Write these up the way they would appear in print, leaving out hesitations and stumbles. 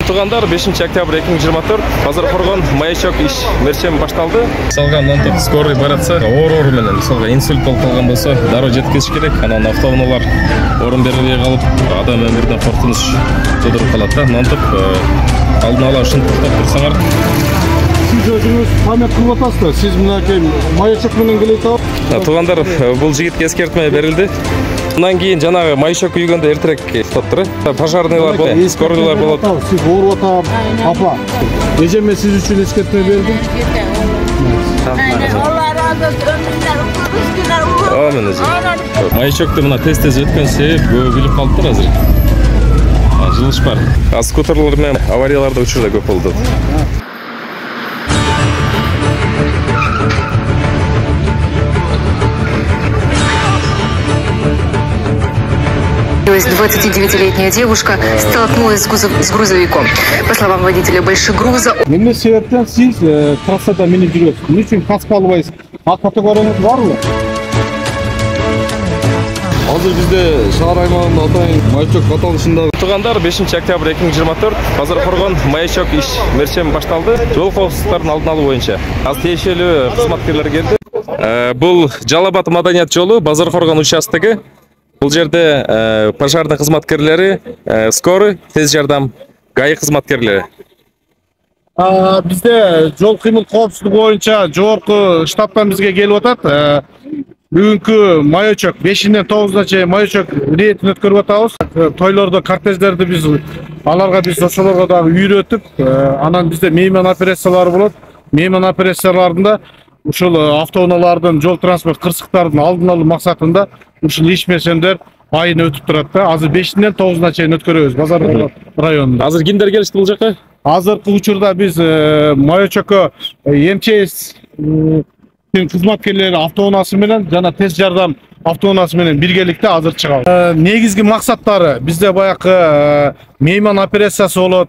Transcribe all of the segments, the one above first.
Тугандар 5 октябрь 2024 Базаркоргон маячок иш мерчем башталды. Мисалга мынтип скорый баратса, оор менен мисалга инсульт болуп калган болсо, дароо жеткизиш керек. Анан автоунаалар орун бербей калып, адам өмүрүнө коркунуч тудуруп калат да. Мынтип алдын ала ушинтип токтоп турсаңар. Siz özünüz pamет кылып атасыздар. Siz мынакей маячок менен келет алып. Тугандар, бул жигитке эскертме берилди. Мындан кийин жанагы маячок күйгөндө эртерээк топтур. Пожарныйлар болот, скорыйлар болот. Siz ооруп атам, апа. Эжеме сиз үчүн эскертме бердим. Маячокты мына тест өткөн себеп көбү билип калыптыр азыр. Жылыш бар. Скутерлер менен аварияларда учурда көп болду. То есть 29-летняя девушка столкнулась с грузовиком. По словам водителя большегруза... Эмне себептен сиз трассада минип жүрөсүз? Эмне үчүн касып албайсыз? А категорияңыз барбы? Азыр бизде шаар аймагында атайын маячок каталышында. Тугандар 5 октябрь 2024 Базаркоргон маячок иш мерчем башталды. Жол коопсуздуктарын алдын алуу боюнча. Аз тиешелүү кызматкерлер келди. Бул Жалал Абад маданият жолу Базаркоргон участогу. Бұл жерде пожарный қызматкерлері, скорый, тез жардам, ГАИ қызматкерлері. Бізде жол қимыл қауіпсіздігі бойынша жогорку штабтан бізге келіп атат. Бүгүнкү маячок 5-ден 9-на чейин маячок рейдин өткөрүп атабыз. Тойлордо кортеждерди биз аларга ошолорго дагы үйрөтүп, анан бизде мейман операциялары болот. Мейман операцияларында ушул автоунаалардын жол транспорт кырсыктарын алдын алуу максатында ушул иш мерчемдер айына өтүп турат да. Азыр 5-ден 9-на чейин өткөрөбүз Базар районунда. Азыр кимдер келишти бул жака? Азыркы учурда биз маячокко МЧС кызматкерлери автоунаасы менен жана тез жардам автоунаасы менен биргеликте азыр чыгабыз. Негизги максаттары бизде баягы мейман операциясы болот.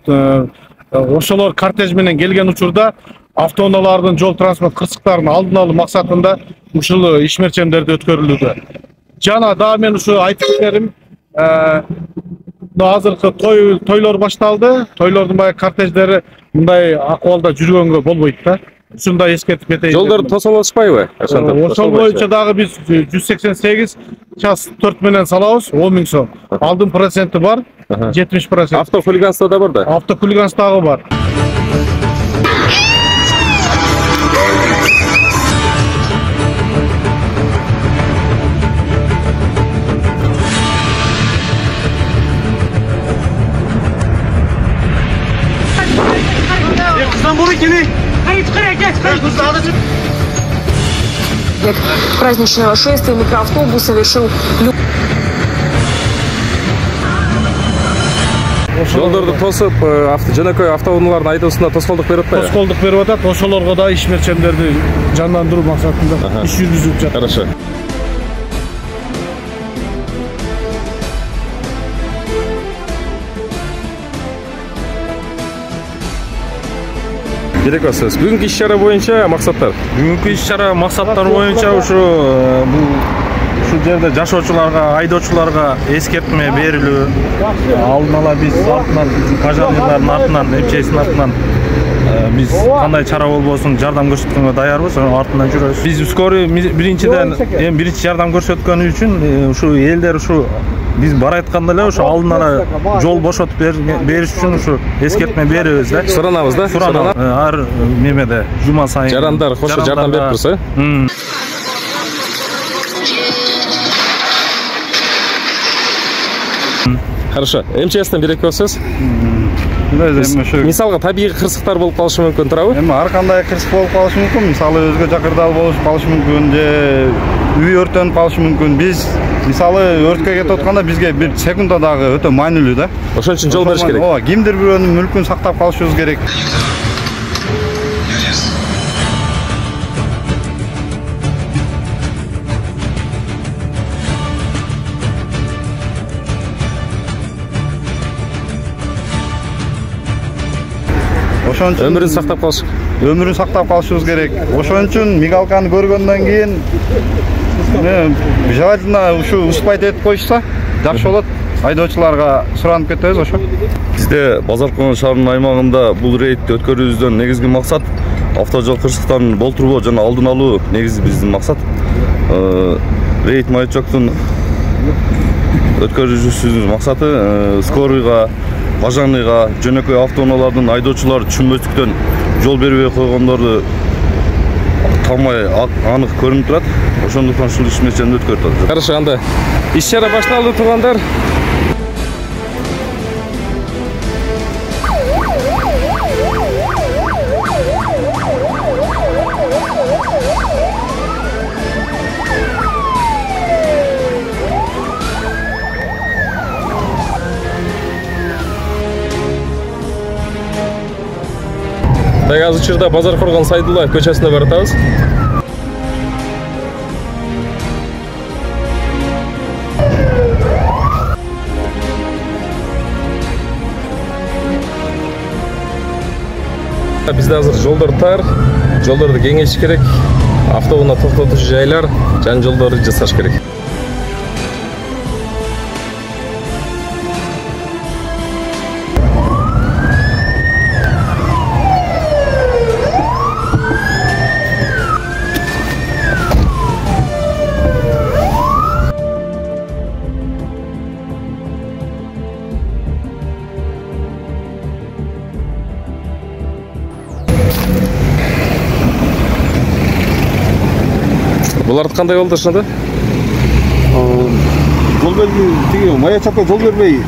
Ошолор кортеж менен келген учурда автоунаалардын жол транспорт кырсыктарын алдын алуу максатында ушул иш мерчемдерди өткөрүлүүдө. Жана дагы мен ушу айтып кетерим, азыркы тойлор башталды. Тойлордун баягы кортеждери мындай акыбалда жүргөнгө болбойт да. Ушундай эскертип кетейин. Жолдорду тосолошпайбы? Ошол боюнча дагы биз 188 час 4 менен салабыз, 10 000 сом. Алдын проценти бар, 70%. Автохулиганство да бар да? Автохулиганство дагы бар. Праздничного шествия микроавтобус совершил... Жолдорду тосуп, жөнөкөй автоунаалардын айдоосуна тоскоолдук берип атпайбы? Тоскоолдук берип атат, ошолорго да иш мерчемдерди жандандыруу максатында иш жүргүзүп жатат. Хорошо. Керек болсоңуз. Бүгүнкү иш-чара боюнча максаттар. Бүгүнкү иш-чара максаттар боюнча ушу жерде жашоочуларга, айдоочуларга эскертме берилүү. Алдын ала биз артынан пожарныйлардын артынан, МЧСтин артынан биз кандай чара болбосун жардам көрсөткөнгө даярбыз, артынан жүрөбүз. Биз скорый биринчиден биринчи жардам көрсөткөнү үчүн ушу элдер ушу биз бара айтканда эле ушу алдын ала жол бошотуп бериш үчүн ушу эскертме беребиз да. Суранабыз да. Суранабыз. Ар немеде жума сайын жарандар кошо жардам берип турса. Хорошо. МЧСтен берек болсоңуз. Мисалга табигый кырсыктар болуп калышы мүмкүн туурабы? Эми ар кандай кырсык болуп калышы мүмкүн. Мисалы өзгө жакырдал болуп калышы мүмкүн, же үй өрттөнүп калышы мүмкүн. Биз мисалы өрткө кетип атканда бизге бир секунда дагы өтө маанилүү да. Ошон үчүн жол бериш керек. Ооба, кимдир бирөөнүн мүлкүн сактап калышыбыз керек. Ошон үчүн өмүрүн сактап калыш өмүрүн сактап калышыбыз керек. Ошон үчүн мигалканы көргөндөн кийин желательно ушу успайт этип коюшса жакшы болот. Айдоочуларга суранып кетебиз ошо. Бизде Базаркулдун шаарынын аймагында бул рейдти өткөрүүбүздөн негизги максат автожол кырсыктарын болтурбоо жана алдын алуу негизи биздин максат. Рейд маячоктун өткөрүүчүсүнүн максаты скорыйга, бажаныйга, жөнөкөй автоунаалардын айдоочулар түшүнбөстүктөн жол бербей койгондорду талмай анык көрүнүп турат. Ошондуктан ушул иш менен өткөрүп атат. Каршы анда иш чара башталды туугандар. Азыр учурда Базаркулдун Сайдуллаев көчөсүнө барып атабыз. Бизде азыр жолдор тар, жолдорду кеңейтиш керек, автоунаа токтотуш жайлар, жан жолдорду жасаш керек. Буларды кандай болду ошондо? Жол бербей, тиги маячокко жол бербей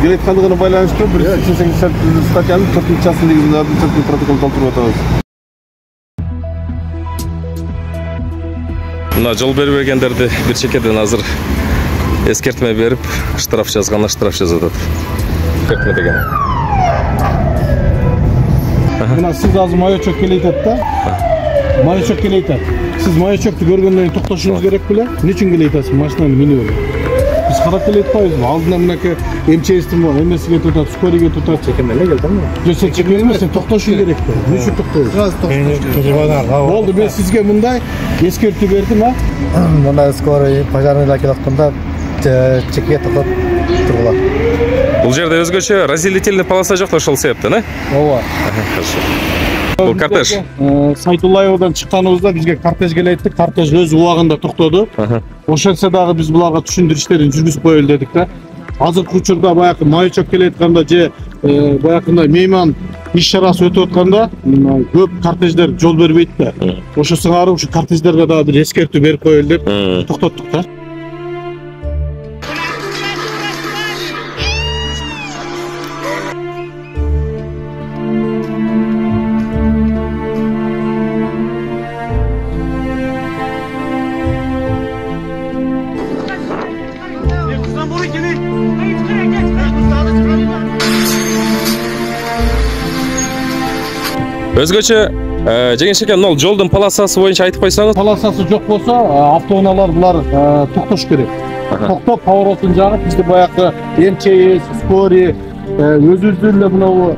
келаткандыгына байланыштуу 180 статьянын 4-часы негизинде административдик протокол толтуруп атабыз. Мына жол бербегендерди бир чекеден азыр эскертме берип, штраф жазган, штраф жазып атат. Эскертме деген. Мына сиз азыр маячок келейтет да? Маячок келейтет. Сиз маячокты көргөндөн кийин токтошуңуз керек беле? Эмне үчүн келейтесиз? Машинаны минип эле. Биз карап келет коебузбу? Алдына мынакей МЧСтин эмесиге тутат, скорыйге тутат. Чекеме эле келдимби? Жок, сен чекеме эмес, сен токтошуң керек да. Эмне үчүн токтойсуң? Болду, мен сизге мындай эскертүү бердим, а? Мына скорый пожарныйлар келатканда чекеге токтоп тургула. Бул жерде өзгөчө разделительный полоса жок да, ошол себептен, э? Ооба. Хорошо. Бул кортеж. Сайдуллаевдан чыкканыбызда бизге кортеж келет, кортеж өз убагында токтоду. Ошентсе дагы биз буларга түшүндүрүштөрүн жүргүзүп коелу дедик да. Азыркы учурда баягы маячок келетканда же баягындай мейман иш чарасы өтүп атканда көп кортеждер жол бербейт да. Ошо сыңары ушу кортеждерге дагы бир эскертүү берип коелу деп токтоттук да. Өзгөчө жеңиш экен, ол жолдун полосасы боюнча айтып койсоңуз. Полосасы жок болсо, автоунаалар булар токтош керек. Токтоп, поворотун жагып, бизде баягы МЧС, скорый, өзүбүздүн эле мынабу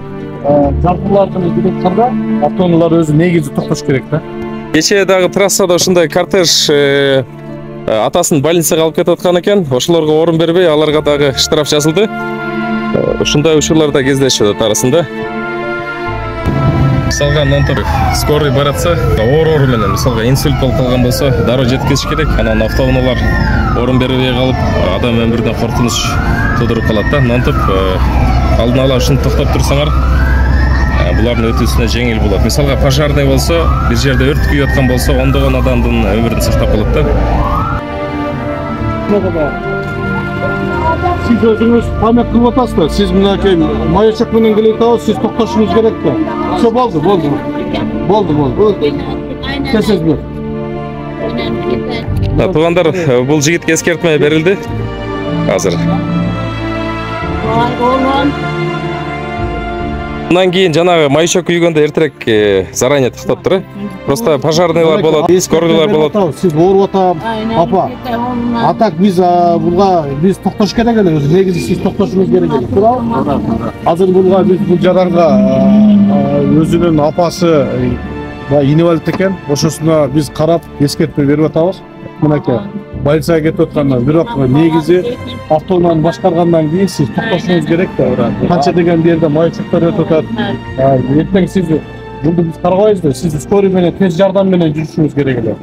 жабдуулардын келетканда автоунаалар өзү негизи токтош керек да. Кечээ дагы трассада ушундай кортеж атасын больницага алып кетип аткан экен. Ошолорго орун бербей, аларга дагы штраф жазылды. Ушундай учурлар да кездешип атат арасында. Мисалга нонтоп скорый баратса, оор менен мисалга инсульт болуп калган болсо, дароо жеткизиш керек. Анан автоунаалар орун бербей калып, адам өмүрүнө коркунуч туудуруп калат да. Нонтоп алдын ала ушуну токтоп турсаңар, булардын өтүүсүнө жеңил болот. Мисалга пожарный болсо, бир жерде өрт күйүп аткан болсо, ондогон адамдын өмүрүн сактап калат да. Siz özünüz pamet kılıp atasınız. Siz münakey mayaçak menен келет атабыз, siz токтошуңуз керек да. Все болду. Тесиз бир. Туугандар, бул жигитке эскертме берилди. Азыр. Мындан кийин жанагы маячок күйгөндө эртерээк заранее токтоптур. Просто пожарныйлар болот, скорыйлар болот. Сиз ооруп атам, апа. А так биз биз токтош керек эле. Негизи сиз токтошуңуз керек эле. Туурабы? Азыр биз бул жаранга өзүнүн апасы инвалид экен. Ошосуна биз карап эскертме берип атабыз. Мынакей больницага кетип атканда, бирок негизи автоунааны башкаргандан кийин сиз токтошуңуз керек да. Канча деген жерде маячоктор өтүп атат. Эртең сиз бунду биз карабайбыз да. Сиз скорый менен тез жардам менен жүрүшүңүз керек эле.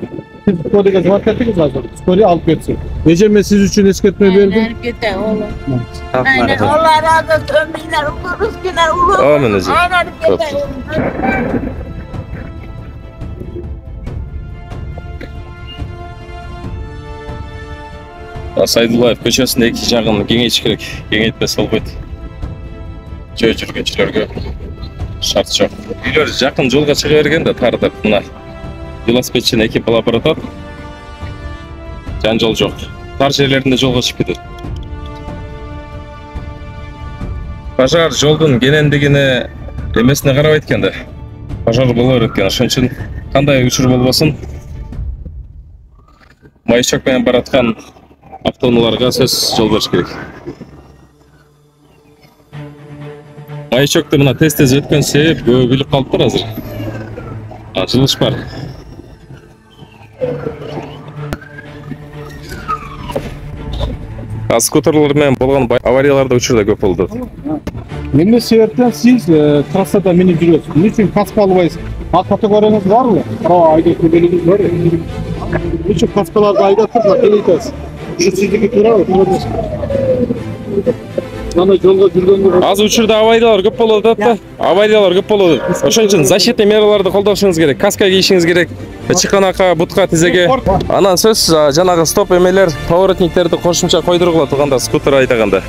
Сиз скорыйга жооп бердиңиз азыр. Скорый алып кетсин. Эже мен сиз үчүн эскертме бердим. Kete oğlum. Aynen Allah razı olsun. Ömürler olur, rızkılar olur. Amin hocam. Aynen kete oğlum. Сайдуллаев көчөсүнүн эки жагын кеңейтиш керек. Кеңейтпесе болбойт. Жөө жүргүнчүлөргө шарт жок. Үйлөр жакын жолго чыга берген да тартып мына. Велосипедчини экип алып баратат. Жанжал жок. Тар жерлеринде жолго чыгып кетет. Пожар жолдун кенендигине эмесине карабайт экен да. Пожар боло берет экен. Ошон үчүн кандай учур болбосун маячок менен бараткан автоунааларга сөз жол бериш керек. Маячокто мына тез өткөн себеп көбү билип калыптыр азыр. Жылыш бар. Скутерлер менен болгон аварияларда учурда көп болду. Эмне себептен сиз трассада минип жүрөсүз? Эмне үчүн каска албайсыз? А категорияңыз барбы? Айдоо белгиңиз бар. Эмне үчүн каскаларды айдатып келетесиз? Ушу сиздики туурабы? Аны жолго жүргөндө Азыр учурда авариялар көп болуп атат да. Ошон үчүн защитный мераларды колдонушуңуз керек. Каска кийишиңиз керек. Чыканакка, бутка, тизеге. Анан сөз жанагы стоп эмелер, поворотниктерди кошумча койдургула турганда скутер айдаганда.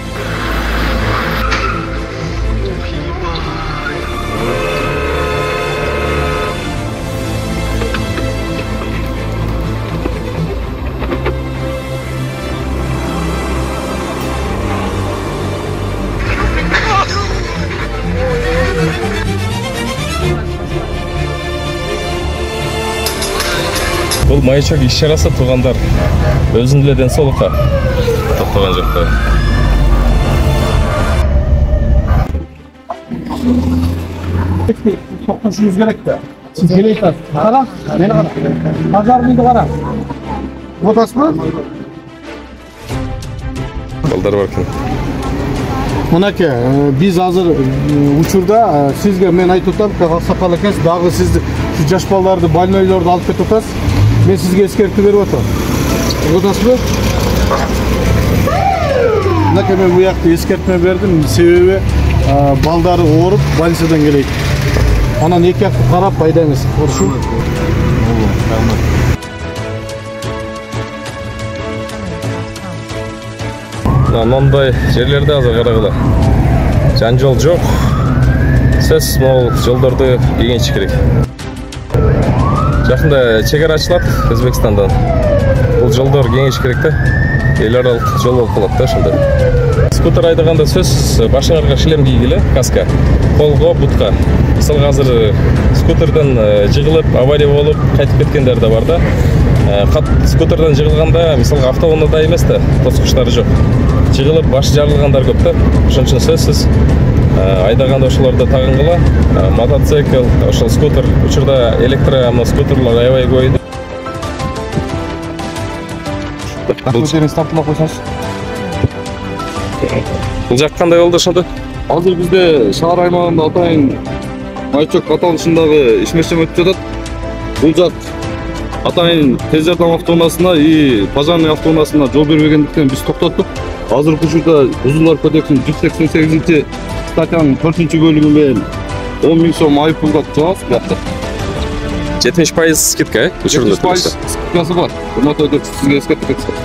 Бул маячок иш-чарасы туугандар өзүнүн эле ден соолукка токтогон жок да. токтошуңуз керек да. Сиз келесиз. Кара, мени кара. Пожарныйды кара. Отасызбы? Балдар бар экен. Мынакей, биз азыр учурда сизге мен айтып атам, аксакал экенсиз, дагы сиз жаш балдарды, больнойлорду алып кетип атасыз. Мен сизге эскертүү берип атам. Угутасызбы? Мынакей мен бу жакта эскертме бердим, себеби балдары ооруп, больницадан келет. Анан эки жакты карап айдаңыз. Ошо. Мындай жерлерде азыр карагыла. Жанжал жок. Сөз могул жолдорду кеңейтиш керек. Жакында чегара ачылат Өзбекстандан. Бул жолдор кеңейтиш керек да. Эл аралык жол болуп калат да ошондо. Скутер айдаганда сөз башыңарга шлем кийгиле, каска, колго бутка. Мисалга азыр скутерден жыгылып, авария болуп кайтып кеткендер да бар да. Скутерден жыгылганда, мисалга автоунаада эмес да, тоскучтары жок. Жыгылып башы жарылгандар көп да. Ошон үчүн сөзсүз айдаганда ошолорду тагынгыла. Мотоцикл, ошол скутер, учурда электроскутерлар аябай көбөйдү. Өздөрүңүз тартылып койсоңуз. Бул жак кандай болду ошондо? Азыр бизде шаар аймагында атайын маячок аталышындагы ишмерчем өтүп жатат. Бул жак атайын тез жардам автоунаасына и пожарный автоунаасына жол бербегендиктен биз токтоттук. Азыркы учурда Бузулар кодексинин 188 статьянын 4-бөлүгү менен 10 000 сом айыппулга чыгабыз бияқта. 70% скидка, учурда 70% скидкасы бар. Урматтуу өтөчү, сизге эскертип кетсем.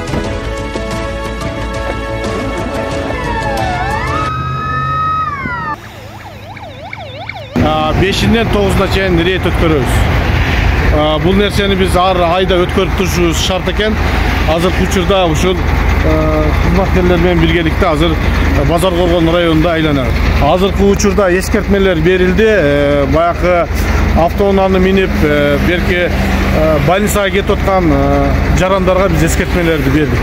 Бешинден 9-на чейин рейд өткөрөбүз. Бул нерсени биз ар айда өткөрүп турушубуз шарт экен. Азыркы учурда ушул кызматкерлер менен биргеликте азыр Базар Коргон районунда айланат. Азыркы учурда эскертмелер берилди. Баягы автоунааны минип берки больницага кетип аткан жарандарга биз эскертмелерди бердик.